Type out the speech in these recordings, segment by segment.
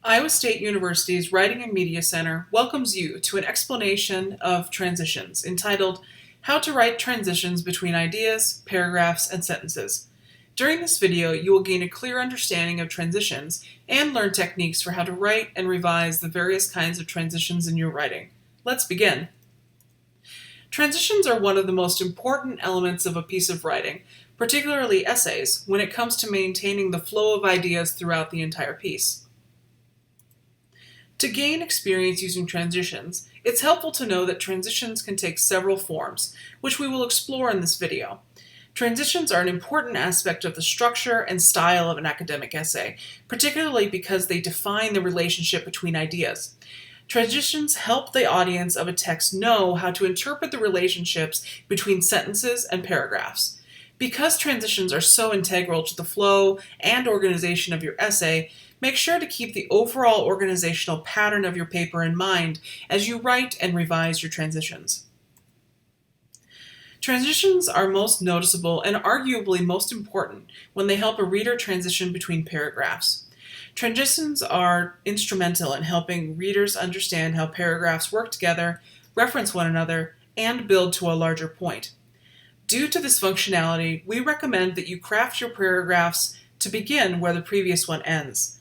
Iowa State University's Writing and Media Center welcomes you to an explanation of transitions entitled How to Write Transitions Between Ideas, Paragraphs, and Sentences. During this video, you will gain a clear understanding of transitions and learn techniques for how to write and revise the various kinds of transitions in your writing. Let's begin. Transitions are one of the most important elements of a piece of writing, particularly essays, when it comes to maintaining the flow of ideas throughout the entire piece. To gain experience using transitions, it's helpful to know that transitions can take several forms, which we will explore in this video. Transitions are an important aspect of the structure and style of an academic essay, particularly because they define the relationship between ideas. Transitions help the audience of a text know how to interpret the relationships between sentences and paragraphs. Because transitions are so integral to the flow and organization of your essay, make sure to keep the overall organizational pattern of your paper in mind as you write and revise your transitions. Transitions are most noticeable and arguably most important when they help a reader transition between paragraphs. Transitions are instrumental in helping readers understand how paragraphs work together, reference one another, and build to a larger point. Due to this functionality, we recommend that you craft your paragraphs to begin where the previous one ends.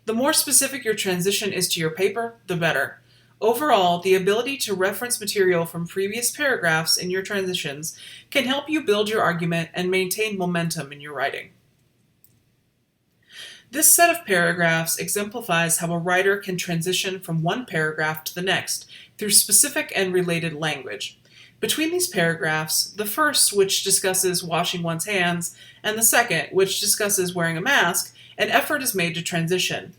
The more specific your transition is to your paper, the better. Overall, the ability to reference material from previous paragraphs in your transitions can help you build your argument and maintain momentum in your writing. This set of paragraphs exemplifies how a writer can transition from one paragraph to the next through specific and related language. Between these paragraphs, the first, which discusses washing one's hands, and the second, which discusses wearing a mask, an effort is made to transition.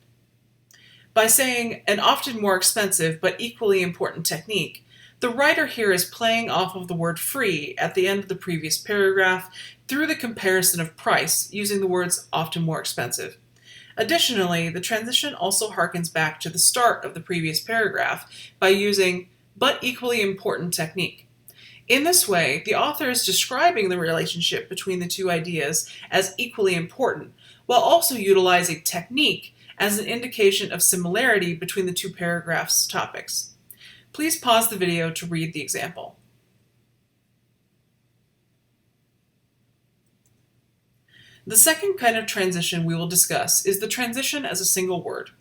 By saying an often more expensive but equally important technique, the writer here is playing off of the word free at the end of the previous paragraph through the comparison of price using the words often more expensive. Additionally, the transition also harkens back to the start of the previous paragraph by using but equally important technique. In this way, the author is describing the relationship between the two ideas as equally important, while also utilizing technique as an indication of similarity between the two paragraphs' topics. Please pause the video to read the example. The second kind of transition we will discuss is the transition as a single word.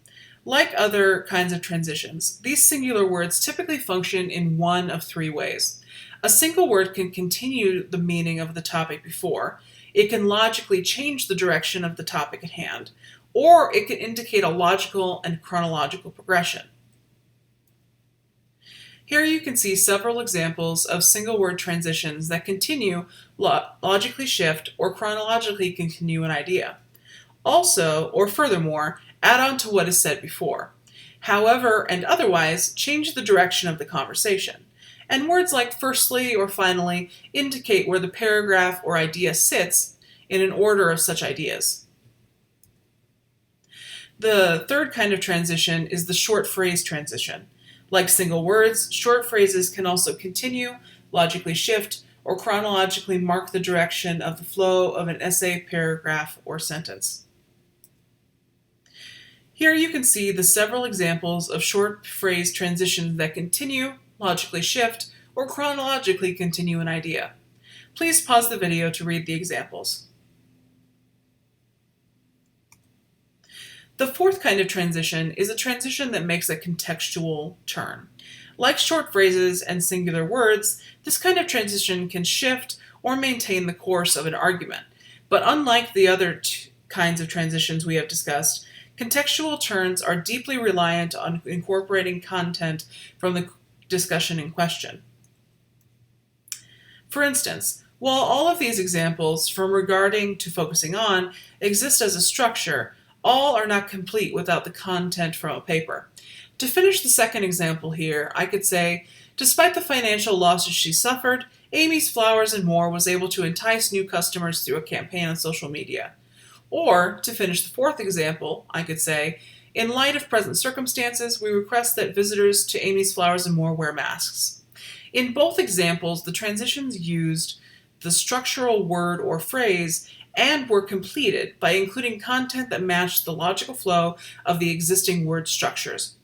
Like other kinds of transitions, these singular words typically function in one of three ways. A single word can continue the meaning of the topic before, it can logically change the direction of the topic at hand, or it can indicate a logical and chronological progression. Here you can see several examples of single-word transitions that continue, logically shift, or chronologically continue an idea. Also, or furthermore, add on to what is said before. However, and otherwise, change the direction of the conversation. And words like firstly or finally indicate where the paragraph or idea sits in an order of such ideas. The third kind of transition is the short phrase transition. Like single words, short phrases can also continue, logically shift, or chronologically mark the direction of the flow of an essay, paragraph, or sentence. Here you can see the several examples of short phrase transitions that continue, logically shift, or chronologically continue an idea. Please pause the video to read the examples. The fourth kind of transition is a transition that makes a contextual turn. Like short phrases and singular words, this kind of transition can shift or maintain the course of an argument. But unlike the other kinds of transitions we have discussed, contextual turns are deeply reliant on incorporating content from the discussion in question. For instance, while all of these examples, from regarding to focusing on, exist as a structure, all are not complete without the content from a paper. To finish the second example here, I could say, despite the financial losses she suffered, Amy's Flowers and More was able to entice new customers through a campaign on social media. Or, to finish the fourth example, I could say, in light of present circumstances, we request that visitors to Amy's Flowers and More wear masks. In both examples, the transitions used the structural word or phrase and were completed by including content that matched the logical flow of the existing word structures.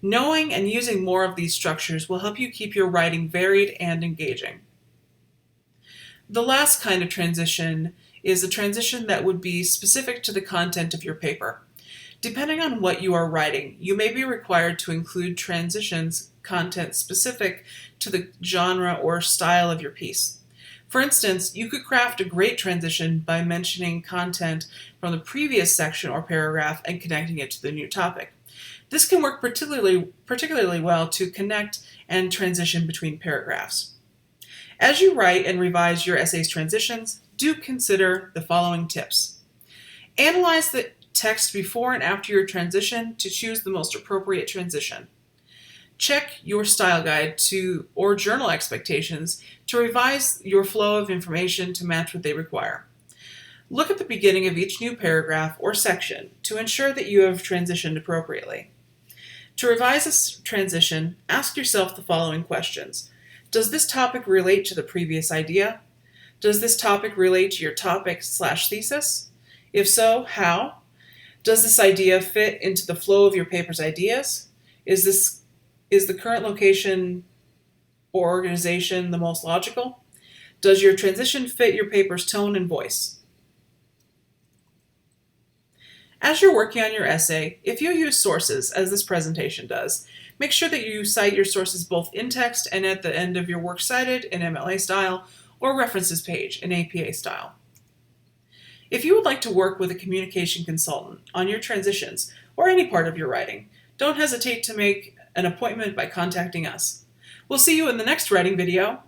Knowing and using more of these structures will help you keep your writing varied and engaging. The last kind of transition is a transition that would be specific to the content of your paper. Depending on what you are writing, you may be required to include transitions content specific to the genre or style of your piece. For instance, you could craft a great transition by mentioning content from the previous section or paragraph and connecting it to the new topic. This can work particularly well to connect and transition between paragraphs. As you write and revise your essay's transitions, do consider the following tips. Analyze the text before and after your transition to choose the most appropriate transition. Check your style guide or journal expectations to revise your flow of information to match what they require. Look at the beginning of each new paragraph or section to ensure that you have transitioned appropriately. To revise a transition, ask yourself the following questions. Does this topic relate to the previous idea? Does this topic relate to your topic/thesis? If so, how? Does this idea fit into the flow of your paper's ideas? Is the current location or organization the most logical? Does your transition fit your paper's tone and voice? As you're working on your essay, if you use sources, as this presentation does, make sure that you cite your sources both in text and at the end of your works cited in MLA style or references page in APA style. If you would like to work with a communication consultant on your transitions or any part of your writing, don't hesitate to make an appointment by contacting us. We'll see you in the next writing video.